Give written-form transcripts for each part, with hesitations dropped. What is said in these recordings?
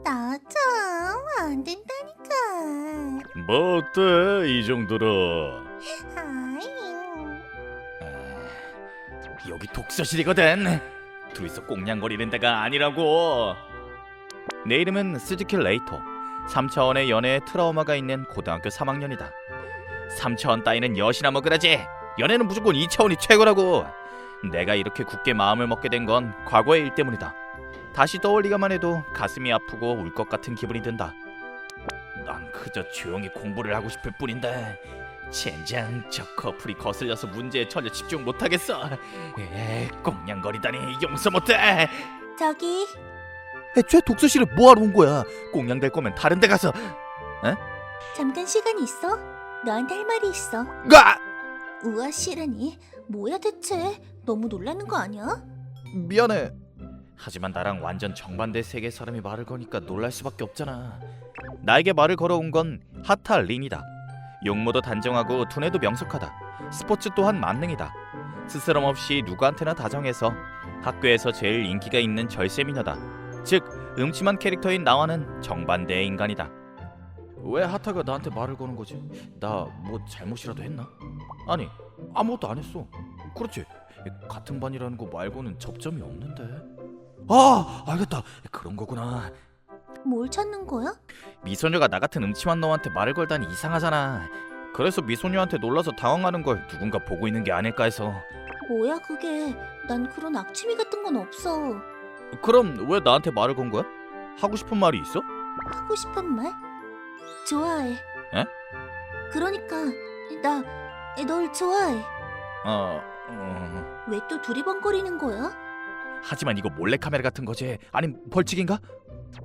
나 참 안 된다니까. 뭐 어때 이 정도로? 아이, 여기 독서실이거든. 둘이서 꽁냥거리는 데가 아니라고. 내 이름은 스즈키 레이토. 3차원의 연애에 트라우마가 있는 고등학교 3학년이다. 3차원 따위는 엿이나 먹으라지. 연애는 무조건 2차원이 최고라고. 내가 이렇게 굳게 마음을 먹게 된 건 과거의 일 때문이다. 다시 떠올리기만 해도 가슴이 아프고 울 것 같은 기분이 든다. 난 그저 조용히 공부를 하고 싶을 뿐인데 젠장 저 커플이 거슬려서 문제에 전혀 집중 못하겠어. 꽁냥거리다니 용서 못해. 저기 애초에 독서실을 뭐하러 온 거야? 꽁냥 될 거면 다른 데 가서. 잠깐 시간 있어? 너한테 할 말이 있어. 가! 우와 싫으니? 뭐야 대체? 너무 놀라는 거 아니야? 미안해. 하지만 나랑 완전 정반대 세계 사람이 말을 거니까 놀랄 수밖에 없잖아. 나에게 말을 걸어온 건 하타 린이다. 용모도 단정하고 두뇌도 명석하다. 스포츠 또한 만능이다. 스스럼 없이 누구한테나 다정해서 학교에서 제일 인기가 있는 절세미녀다. 즉 음침한 캐릭터인 나와는 정반대의 인간이다. 왜 하타가 나한테 말을 거는 거지? 나 뭐 잘못이라도 했나? 아니 아무것도 안 했어. 그렇지, 같은 반이라는 거 말고는 접점이 없는데. 아 알겠다, 그런 거구나. 뭘 찾는 거야? 미소녀가 나 같은 음침한 놈한테 말을 걸다니 이상하잖아. 그래서 미소녀한테 놀라서 당황하는 걸 누군가 보고 있는 게 아닐까 해서. 뭐야 그게? 난 그런 악취미 같은 건 없어. 그럼 왜 나한테 말을 건 거야? 하고 싶은 말이 있어? 하고 싶은 말? 좋아해. 에? 그러니까 나 널 좋아해. 왜 또 두리번거리는 거야? 하지만 이거 몰래카메라 같은 거지? 아님 벌칙인가?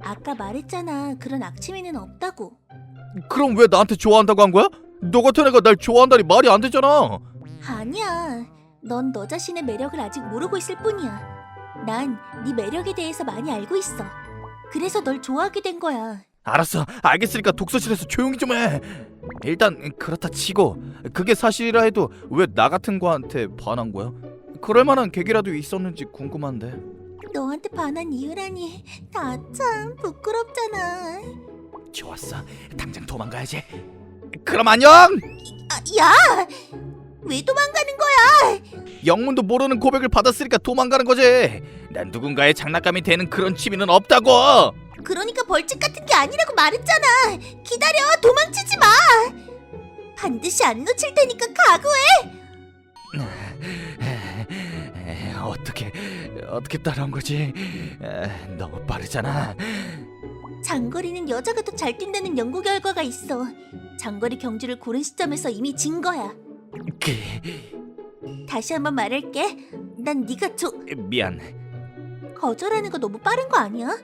아까 말했잖아. 그런 악취미는 없다고. 그럼 왜 나한테 좋아한다고 한 거야? 너 같은 애가 날 좋아한다니 말이 안 되잖아. 아니야. 넌 너 자신의 매력을 아직 모르고 있을 뿐이야. 난 네 매력에 대해서 많이 알고 있어. 그래서 널 좋아하게 된 거야. 알았어, 알겠으니까 독서실에서 조용히 좀 해. 일단 그렇다 치고 그게 사실이라 해도 왜 나 같은 거한테 반한 거야? 그럴 만한 계기라도 있었는지 궁금한데. 너한테 반한 이유라니 다 참 부끄럽잖아. 좋았어, 당장 도망가야지. 그럼 안녕! 야! 왜 도망가는 거야? 영문도 모르는 고백을 받았으니까 도망가는 거지. 난 누군가의 장난감이 되는 그런 취미는 없다고. 그러니까 벌칙 같은 게 아니라고 말했잖아. 기다려. 도망치지 마. 반드시 안 놓칠 테니까 각오해. 어떻게 따라온 거지? 너무 빠르잖아. 장거리는 여자가 더 잘 뛴다는 연구 결과가 있어. 장거리 경주를 고른 시점에서 이미 진 거야. 다시 한번 말할게. 난 네가 미안. 거절하는 거 너무 빠른 거 아니야?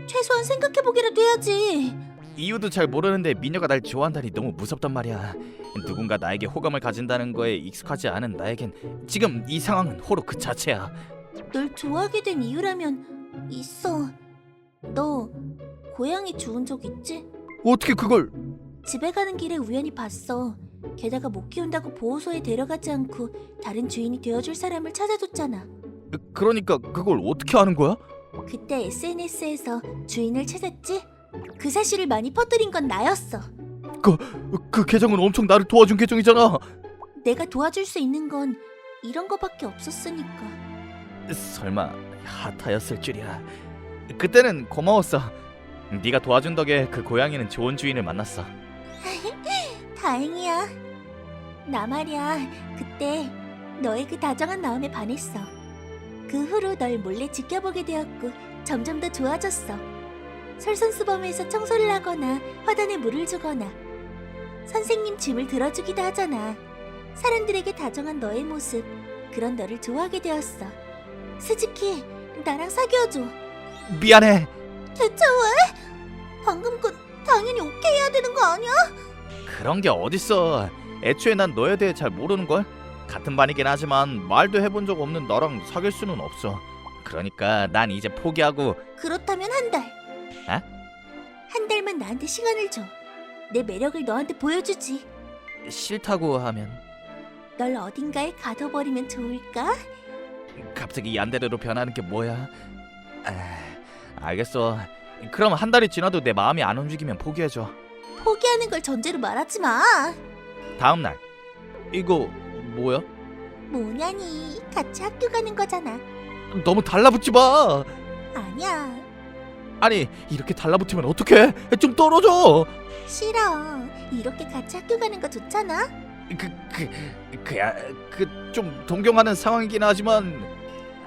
최소한 생각해보기라도 해야지. 이유도 잘 모르는데 미녀가 날 좋아한다니 너무 무섭단 말이야. 누군가 나에게 호감을 가진다는 거에 익숙하지 않은 나에겐 지금 이 상황은 호로 그 자체야. 널 좋아하게 된 이유라면 있어. 너 고양이 주운 적 있지? 어떻게 그걸? 집에 가는 길에 우연히 봤어. 게다가 못 키운다고 보호소에 데려가지 않고 다른 주인이 되어줄 사람을 찾아줬잖아. 그러니까 그걸 어떻게 아는 거야? 그때 SNS에서 주인을 찾았지? 그 사실을 많이 퍼뜨린 건 나였어. 그 계정은 엄청 나를 도와준 계정이잖아. 내가 도와줄 수 있는 건 이런 거밖에 없었으니까. 설마 하타였을 줄이야. 그때는 고마웠어. 네가 도와준 덕에 그 고양이는 좋은 주인을 만났어. 다행이야. 나 말이야. 그때 너의 그 다정한 마음에 반했어. 그 후로 널 몰래 지켜보게 되었고 점점 더 좋아졌어. 솔선수범해서 청소를 하거나 화단에 물을 주거나 선생님 짐을 들어주기도 하잖아. 사람들에게 다정한 너의 모습, 그런 너를 좋아하게 되었어. 스즈키, 나랑 사귀어줘. 미안해. 대체 왜? 방금 건 당연히 오케이 해야 되는 거 아니야? 그런 게 어딨어. 애초에 난 너에 대해 잘 모르는걸. 같은 반이긴 하지만 말도 해본 적 없는 너랑 사귈 수는 없어. 그러니까 난 이제 포기하고. 그렇다면 한 달. 에? 한 달만 나한테 시간을 줘. 내 매력을 너한테 보여주지. 싫다고 하면? 널 어딘가에 가둬버리면 좋을까? 갑자기 얀데레로 변하는 게 뭐야? 알겠어. 그럼 한 달이 지나도 내 마음이 안 움직이면 포기해줘. 포기하는 걸 전제로 말하지 마. 다음 날. 이거 뭐야? 뭐냐니, 같이 학교 가는 거잖아. 너무 달라붙지 마. 아니야, 아니 이렇게 달라붙으면 어떡해? 좀 떨어져. 싫어. 이렇게 같이 학교 가는 거 좋잖아. 그야 좀 동경하는 상황이긴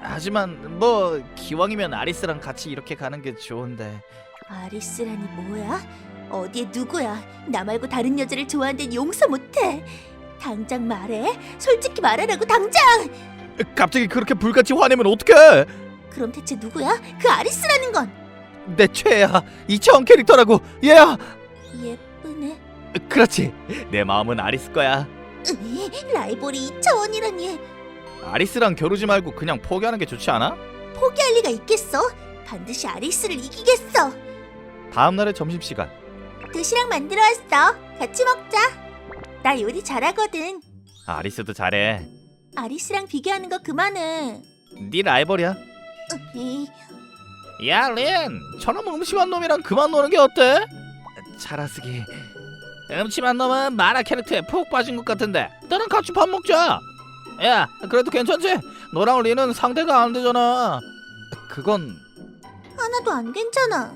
하지만 뭐 기왕이면 아리스랑 같이 이렇게 가는 게 좋은데. 아리스라니 뭐야? 어디에 누구야? 나 말고 다른 여자를 좋아한다는 용서 못해. 당장 말해. 솔직히 말하라고, 당장. 갑자기 그렇게 불같이 화내면 어떡해? 그럼 대체 누구야? 그 아리스라는 건. 내 최애야. 이차원 캐릭터라고. 얘야. 예쁘네. 그렇지. 내 마음은 아리스 거야. 라이벌이 이차원이라니. 아리스랑 겨루지 말고 그냥 포기하는 게 좋지 않아? 포기할 리가 있겠어? 반드시 아리스를 이기겠어. 다음 날의 점심시간. 도시락 만들어 왔어. 같이 먹자. 나 요리 잘하거든. 아리스도 잘해. 아리스랑 비교하는 거 그만해. 네 라이벌이야. 에이, 야, 린! 저놈 음침한 놈이랑 그만 노는 게 어때? 차라스기. 음침한 놈은 만화 캐릭터에 푹 빠진 것 같은데 너랑 같이 밥 먹자. 야, 그래도 괜찮지? 너랑 린은 상대가 안 되잖아. 그건 하나도 안 괜찮아.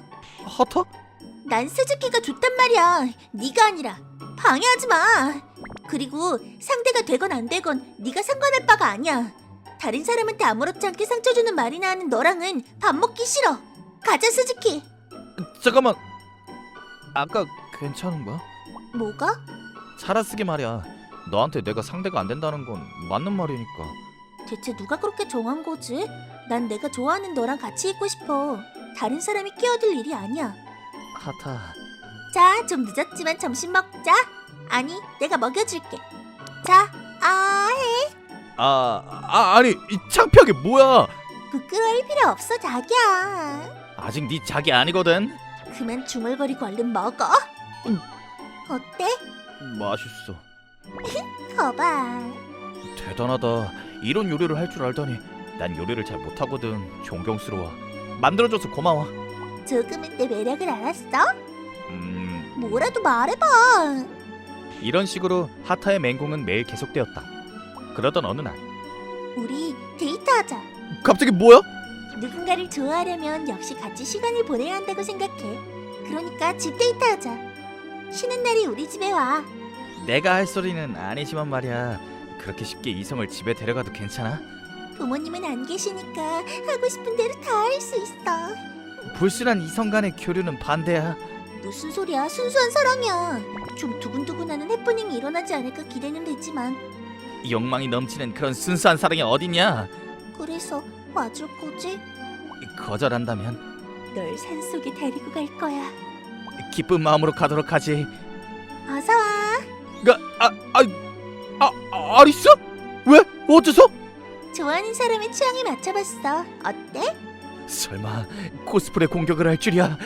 허터? 난 스즈키가 좋단 말이야. 네가 아니라. 방해하지 마. 그리고 상대가 되건 안 되건 네가 상관할 바가 아니야. 다른 사람한테 아무렇지 않게 상처 주는 말이나 하는 너랑은 밥 먹기 싫어. 가자, 스즈키. 잠깐만. 아까 괜찮은 거야? 뭐가? 차라스기 말이야. 너한테 내가 상대가 안 된다는 건 맞는 말이니까. 대체 누가 그렇게 정한 거지? 난 내가 좋아하는 너랑 같이 있고 싶어. 다른 사람이 끼어들 일이 아니야. 하타. 자, 좀 늦었지만 점심 먹자. 아니, 내가 먹여줄게. 자, 아니 이 창피하게 뭐야? 부끄러울 필요 없어, 자기야. 아직 네 자기 아니거든. 그만 중얼거리고 얼른 먹어. 어때? 맛있어. 거봐. 대단하다. 이런 요리를 할 줄 알다니. 난 요리를 잘 못하거든. 존경스러워. 만들어줘서 고마워. 조금은 내 매력을 알았어? 음... 뭐라도 말해봐. 이런 식으로 하타의 맹공은 매일 계속되었다. 그러던 어느 날 우리 데이트하자. 갑자기 뭐야? 누군가를 좋아하려면 역시 같이 시간을 보내야 한다고 생각해. 그러니까 집 데이트하자. 쉬는 날이 우리 집에 와. 내가 할 소리는 아니지만 말이야. 그렇게 쉽게 이성을 집에 데려가도 괜찮아? 부모님은 안 계시니까 하고 싶은 대로 다 할 수 있어. 불순한 이성 간의 교류는 반대야. 무슨 소리야? 순수한 사랑이야. 좀 두근두근하는 해프닝이 일어나지 않을까 기대는 되지만. 욕망이 넘치는 그런 순수한 사랑이 어딨냐? 그래서 와줄 거지? 거절한다면 널 산속에 데리고 갈 거야. 기쁜 마음으로 가도록 하지. 어서 와. 아리스? 왜? 어째서? 좋아하는 사람의 취향에 맞춰봤어. 어때? 설마 코스프레 공격을 할 줄이야?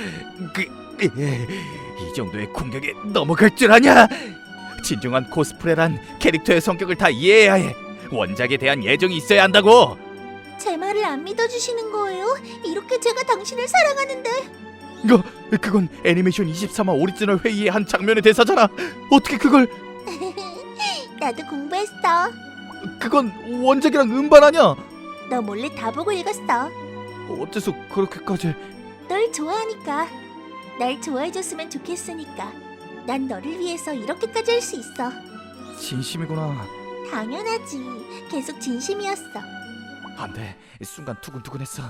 이 정도의 공격에 넘어갈 줄 아냐? 진정한 코스프레란 캐릭터의 성격을 다 이해해야 해. 원작에 대한 애정이 있어야 한다고. 제 말을 안 믿어주시는 거예요? 이렇게 제가 당신을 사랑하는데. 그건 애니메이션 23화 오리지널 회의의 한 장면의 대사잖아. 어떻게 그걸? 나도 공부했어. 그건 원작이랑 음반하냐? 너 몰래 다 보고 읽었어. 어째서 그렇게까지? 널 좋아하니까. 날 좋아해줬으면 좋겠으니까. 난 너를 위해서 이렇게까지 할 수 있어. 진심이구나. 당연하지. 계속 진심이었어. 안돼. 순간 두근두근했어.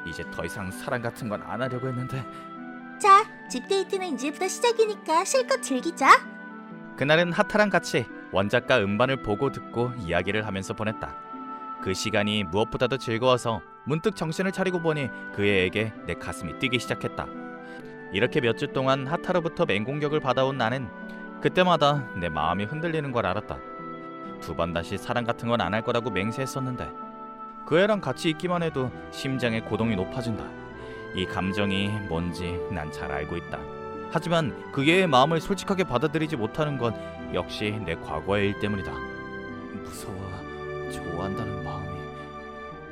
이제 더 이상 사랑 같은 건 안 하려고 했는데. 자, 집 데이트는 이제부터 시작이니까 실컷 즐기자. 그날은 하타랑 같이 원작과 음반을 보고 듣고 이야기를 하면서 보냈다. 그 시간이 무엇보다도 즐거워서 문득 정신을 차리고 보니 그 애에게 내 가슴이 뛰기 시작했다. 이렇게 몇 주 동안 하타로부터 맹공격을 받아온 나는 그때마다 내 마음이 흔들리는 걸 알았다. 두 번 다시 사랑 같은 건 안 할 거라고 맹세했었는데 그 애랑 같이 있기만 해도 심장의 고동이 높아진다. 이 감정이 뭔지 난 잘 알고 있다. 하지만 그 애의 마음을 솔직하게 받아들이지 못하는 건 역시 내 과거의 일 때문이다. 무서워. 좋아한다는 마음이.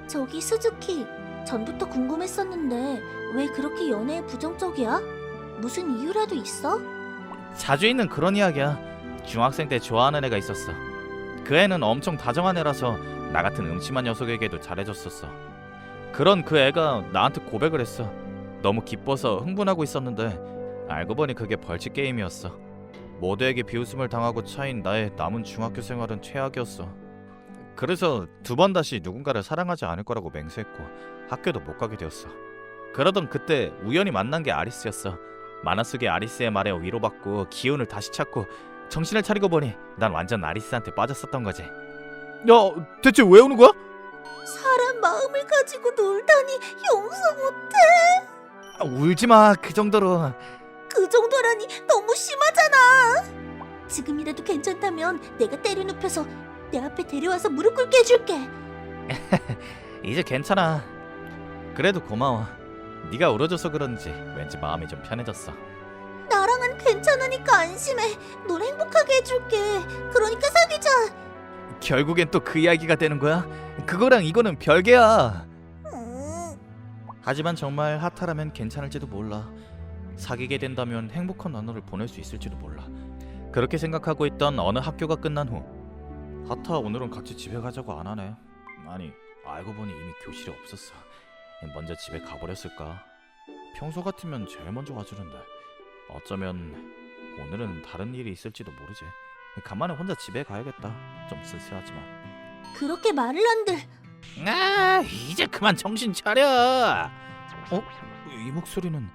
저기 스즈키, 전부터 궁금했었는데 왜 그렇게 연애에 부정적이야? 무슨 이유라도 있어? 자주 있는 그런 이야기야. 중학생 때 좋아하는 애가 있었어. 그 애는 엄청 다정한 애라서 나 같은 음침한 녀석에게도 잘해줬었어. 그런 그 애가 나한테 고백을 했어. 너무 기뻐서 흥분하고 있었는데 알고 보니 그게 벌칙 게임이었어. 모두에게 비웃음을 당하고 차인 나의 남은 중학교 생활은 최악이었어. 그래서 두 번 다시 누군가를 사랑하지 않을 거라고 맹세했고 학교도 못 가게 되었어. 그러던 그때 우연히 만난 게 아리스였어. 만화 속의 아리스의 말에 위로받고 기운을 다시 찾고 정신을 차리고 보니 난 완전 아리스한테 빠졌었던 거지. 야, 대체 왜 우는 거야? 사람 마음을 가지고 놀다니 용서 못해. 울지 마. 그 정도로. 그 정도라니 너무 심하잖아. 지금이라도 괜찮다면 내가 때려 눕혀서 내 앞에 데려와서 무릎 꿇게 해줄게. 이제 괜찮아. 그래도 고마워. 네가 울어줘서 그런지 왠지 마음이 좀 편해졌어. 나랑은 괜찮으니까 안심해. 널 행복하게 해줄게. 그러니까 사귀자. 결국엔 또 그 이야기가 되는 거야? 그거랑 이거는 별개야. 하지만 정말 하타라면 괜찮을지도 몰라. 사귀게 된다면 행복한 나날을 보낼 수 있을지도 몰라. 그렇게 생각하고 있던 어느 학교가 끝난 후 하타 오늘은 같이 집에 가자고 안 하네. 아니 알고 보니 이미 교실에 없었어. 먼저 집에 가버렸을까? 평소 같으면 제일 먼저 와주는데 어쩌면 오늘은 다른 일이 있을지도 모르지. 간만에 혼자 집에 가야겠다. 좀 쓸쓸하지만. 그렇게 말을 한들 아, 이제 그만 정신 차려. 이 목소리는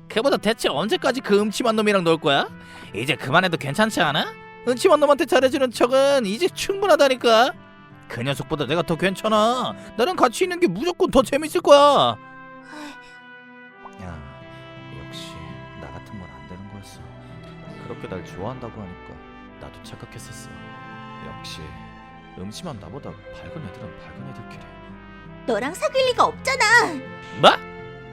걔보다 대체 언제까지 그 음침한 놈이랑 놀 거야? 이제 그만해도 괜찮지 않아? 음침한 놈한테 잘해주는 척은 이제 충분하다니까. 그 녀석보다 내가 더 괜찮아. 나랑 같이 있는 게 무조건 더 재밌을 거야. 야, 역시 나 같으면 안 되는 거였어. 그렇게 날 좋아한다고 하니까 나도 착각했었어. 역시 음침한 나보다 밝은 애들은 밝은 애들끼리. 너랑 사귈 리가 없잖아. 뭐?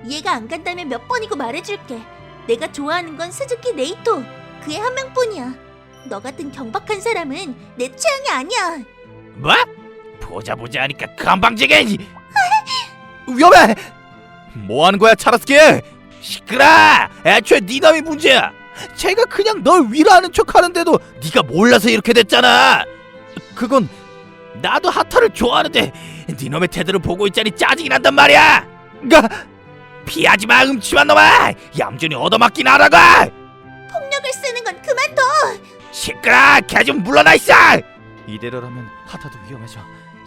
이해가 안 간다면 몇 번이고 말해줄게. 내가 좋아하는 건 스즈키 네이토. 그 애 한 명뿐이야. 너 같은 경박한 사람은 내 취향이 아니야. 뭐? 보자 하니까 건방지게. 위험해. 뭐 하는 거야 차라스키? 시끄러. 애초에 네 놈이 문제야. 제가 그냥 널 위로하는 척 하는데도 네가 몰라서 이렇게 됐잖아. 그건 나도 하타를 좋아하는데 네 놈의 태도를 보고 있자니 짜증이 난단 말이야. 피하지 마 음침한 놈아. 얌전히 얻어맞긴 하라고. 폭력을 쓰는 건 그만둬. 시끄러. 걔 좀 물러나 있어. 이대로라면 하타도 위험해져.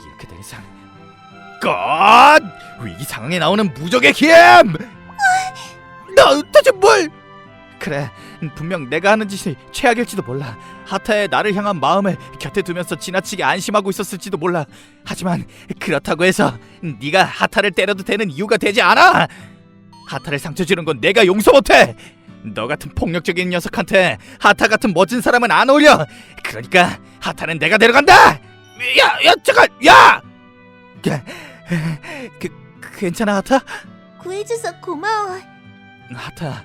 이렇게 된 이상 위기 상황에 나오는 무적의 힘. 나 대체 뭘? 그래, 분명 내가 하는 짓이 최악일지도 몰라. 하타의 나를 향한 마음을 곁에 두면서 지나치게 안심하고 있었을지도 몰라. 하지만 그렇다고 해서 네가 하타를 때려도 되는 이유가 되지 않아. 하타를 상처 주는 건 내가 용서 못해. 너 같은 폭력적인 녀석한테 하타 같은 멋진 사람은 안 어울려. 그러니까 하타는 내가 데려간다. 야 잠깐. 야 괜찮아 하타? 구해줘서 고마워. 하타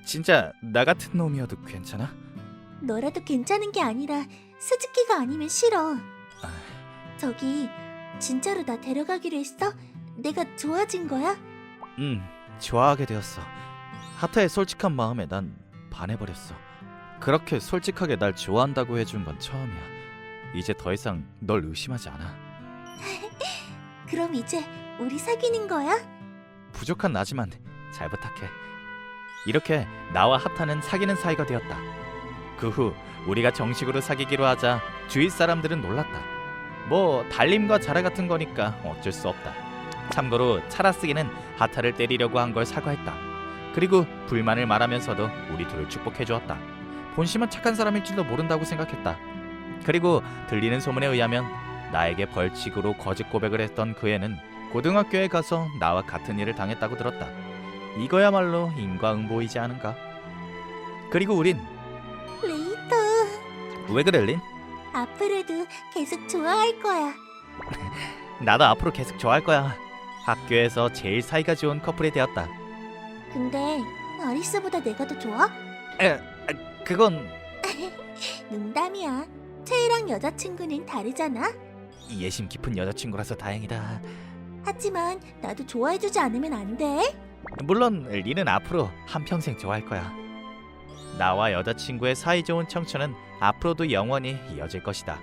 진짜 나 같은 놈이어도 괜찮아? 너라도 괜찮은 게 아니라 스즈키가 아니면 싫어. 저기 진짜로 나 데려가기로 했어? 내가 좋아진 거야? 좋아하게 되었어. 하타의 솔직한 마음에 난 반해버렸어. 그렇게 솔직하게 날 좋아한다고 해준 건 처음이야. 이제 더 이상 널 의심하지 않아. 그럼 이제 우리 사귀는 거야? 부족한 나지만 잘 부탁해. 이렇게 나와 하타는 사귀는 사이가 되었다. 그 후 우리가 정식으로 사귀기로 하자 주위 사람들은 놀랐다. 뭐 달림과 자라 같은 거니까 어쩔 수 없다. 참고로 차라스기는 하타를 때리려고 한 걸 사과했다. 그리고 불만을 말하면서도 우리 둘을 축복해 주었다. 본심은 착한 사람일지도 모른다고 생각했다. 그리고 들리는 소문에 의하면 나에게 벌칙으로 거짓 고백을 했던 그 애는 고등학교에 가서 나와 같은 일을 당했다고 들었다. 이거야말로 인과응보이지 않은가? 그리고 우린 레이터, 왜 그래 린? 앞으로도 계속 좋아할 거야. 나도 앞으로 계속 좋아할 거야. 학교에서 제일 사이가 좋은 커플이 되었다. 근데 아리스보다 내가 더 좋아? 그건 농담이야. 채이랑 여자친구는 다르잖아. 예심 깊은 여자친구라서 다행이다. 하지만 나도 좋아해주지 않으면 안 돼. 물론 리는 앞으로 한평생 좋아할 거야. 나와 여자친구의 사이좋은 청춘은 앞으로도 영원히 이어질 것이다.